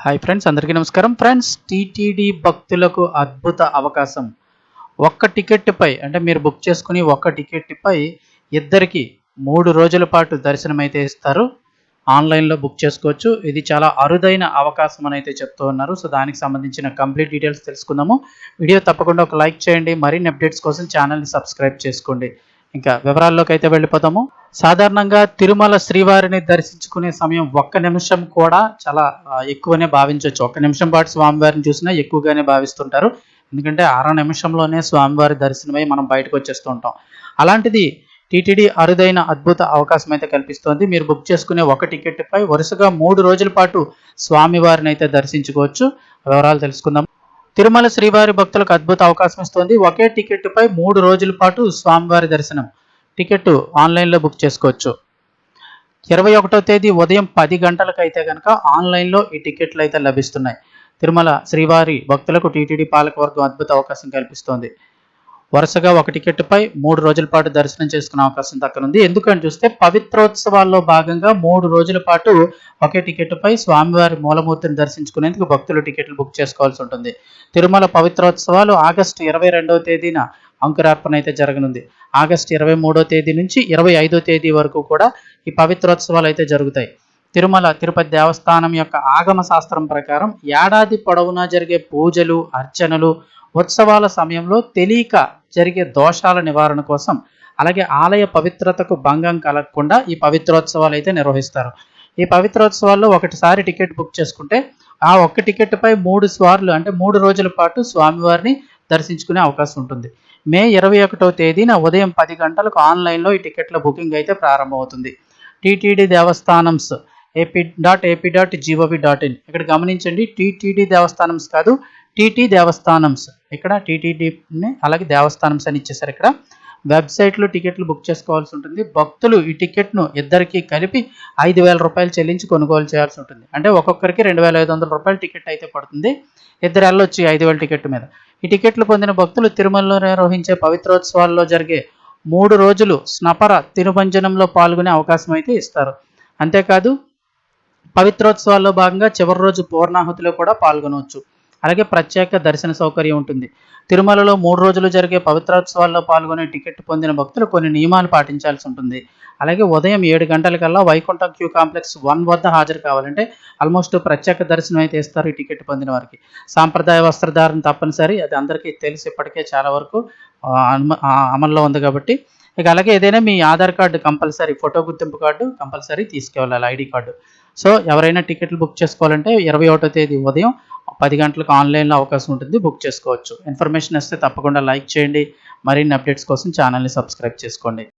Hi friends, అందరికీ నమస్కారం. Friends, TTD భక్తులకు అద్భుత అవకాశం. ఒక్క టికెట్‌పై అంటే మీరు బుక్ చేసుకుని ఒక్క టికెట్‌పై ఇద్దరికి 3 రోజుల పాటు దర్శనమైతే ఇస్తారు. ఆన్‌లైన్‌లో బుక్ చేసుకోవచ్చు. ఇది చాలా అరుదైన అవకాశం అనైతే చెప్తూ ఉన్నారు. సో, దానికి సంబంధించిన కంప్లీట్ డీటెయిల్స్ తెలుసుకుందాము. వీడియో తప్పకుండా ఒక లైక్ చేయండి. మరిన్ని అప్డేట్స్ కోసం ఛానల్‌ని సబ్స్క్రైబ్ చేసుకోండి. ఇంకా వివరాల్లోకి అయితే వెళ్ళిపోదాము. సాధారణంగా తిరుమల శ్రీవారిని దర్శించుకునే సమయం ఒక్క నిమిషం కూడా చాలా ఎక్కువనే భావించవచ్చు. ఒక్క నిమిషం పాటు స్వామివారిని చూసినా ఎక్కువగానే భావిస్తుంటారు. ఎందుకంటే అర నిమిషంలోనే స్వామివారి దర్శనమై మనం బయటకు వచ్చేస్తూ ఉంటాం. అలాంటిది టీటీడీ అరుదైన అద్భుత అవకాశం అయితే కల్పిస్తోంది. మీరు బుక్ చేసుకునే ఒక టికెట్పై వరుసగా 3 రోజుల పాటు స్వామివారిని అయితే దర్శించుకోవచ్చు. వివరాలు తెలుసుకుందాం. తిరుమల శ్రీవారి భక్తులకు అద్భుత అవకాశం ఇస్తోంది. ఒకే టికెట్పై 3 రోజుల పాటు స్వామివారి దర్శనం. టికెట్ ఆన్లైన్లో బుక్ చేసుకోవచ్చు. 21వ తేదీ ఉదయం 10 గంటలకైతే కనుక ఆన్లైన్లో ఈ టికెట్లు అయితే లభిస్తున్నాయి. తిరుమల శ్రీవారి భక్తులకు టీటీడీ పాలకవర్గం అద్భుత అవకాశం కల్పిస్తోంది. వరుసగా ఒక టికెట్పై 3 రోజుల పాటు దర్శనం చేసుకునే అవకాశం దక్కనుంది. ఎందుకని చూస్తే పవిత్రోత్సవాల్లో భాగంగా 3 రోజుల పాటు ఒకే టికెట్పై స్వామివారి మూలమూర్తిని దర్శించుకునేందుకు భక్తులు టికెట్లు బుక్ చేసుకోవాల్సి ఉంటుంది. తిరుమల పవిత్రోత్సవాలు ఆగస్టు 22వ తేదీన అంకురార్పణ అయితే జరగనుంది. ఆగస్టు 23వ తేదీ నుంచి 25వ తేదీ వరకు కూడా ఈ పవిత్రోత్సవాలు అయితే జరుగుతాయి. తిరుమల తిరుపతి దేవస్థానం యొక్క ఆగమ శాస్త్రం ప్రకారం ఏడాది పొడవునా జరిగే పూజలు, అర్చనలు, ఉత్సవాల సమయంలో తెలియక జరిగే దోషాల నివారణ కోసం, అలాగే ఆలయ పవిత్రతకు భంగం కలగకుండా ఈ పవిత్రోత్సవాలు అయితే నిర్వహిస్తారు. ఈ పవిత్రోత్సవాల్లో ఒకటిసారి టికెట్ బుక్ చేసుకుంటే ఆ ఒక్క టికెట్పై 3 సార్లు అంటే 3 రోజుల పాటు స్వామివారిని దర్శించుకునే అవకాశం ఉంటుంది. మే 21వ తేదీన ఉదయం 10 గంటలకు ఆన్లైన్లో ఈ టికెట్ల బుకింగ్ అయితే ప్రారంభమవుతుంది. టీటీడీ దేవస్థానమ్స్ ap.ap.gov.in ఇక్కడ గమనించండి, టీటీడీ దేవస్థానమ్స్ కాదు, టీటీ దేవస్థానమ్స్. ఇక్కడ టీటీడీని అలాగే దేవస్థానమ్స్ అని ఇచ్చేసారు. ఇక్కడ వెబ్సైట్లో టికెట్లు బుక్ చేసుకోవాల్సి ఉంటుంది. భక్తులు ఈ టికెట్ను ఇద్దరికి కలిపి 5,000 రూపాయలు చెల్లించి కొనుగోలు చేయాల్సి ఉంటుంది. అంటే ఒక్కొక్కరికి 2,500 రూపాయల టికెట్ అయితే పడుతుంది. ఇద్దరు వెళ్ళొచ్చు 5,000 టికెట్ మీద. ఈ టికెట్లు పొందిన భక్తులు తిరుమలలో నిర్వహించే పవిత్రోత్సవాల్లో జరిగే 3 రోజులు స్నపర తిరుభంజనంలో పాల్గొనే అవకాశం అయితే ఇస్తారు. అంతేకాదు పవిత్రోత్సవాల్లో భాగంగా చివరి రోజు పూర్ణాహుతిలో కూడా పాల్గొనవచ్చు. అలాగే ప్రత్యేక దర్శన సౌకర్యం ఉంటుంది. తిరుమలలో 3 రోజులు జరిగే పవిత్రోత్సవాల్లో పాల్గొనే టికెట్ పొందిన భక్తులు కొన్ని నియమాలు పాటించాల్సి ఉంటుంది. అలాగే ఉదయం 7 గంటలకల్లా వైకుంఠం క్యూ కాంప్లెక్స్ 1 వద్ద హాజరు కావాలంటే ఆల్మోస్ట్ ప్రత్యేక దర్శనం అయితే ఇస్తారు ఈ టికెట్ పొందిన వారికి. సాంప్రదాయ వస్త్రధారణ తప్పనిసరి, అది అందరికీ తెలిసి ఇప్పటికే చాలా వరకు అమల్లో ఉంది కాబట్టి. ఇక అలాగే ఏదైనా మీ ఆధార్ కార్డు కంపల్సరీ, ఫోటో గుర్తింపు కార్డు కంపల్సరీ తీసుకెళ్ళాలి, ఐడి కార్డు. సో ఎవరైనా టికెట్లు బుక్ చేసుకోవాలంటే 21వ తేదీ ఉదయం 10 గంటలకు ఆన్లైన్లో అవకాశం ఉంటుంది, బుక్ చేసుకోవచ్చు. ఇన్ఫర్మేషన్ వస్తే తప్పకుండా లైక్ చేయండి. మరిన్ని అప్డేట్స్ కోసం ఛానల్ని సబ్స్క్రైబ్ చేసుకోండి.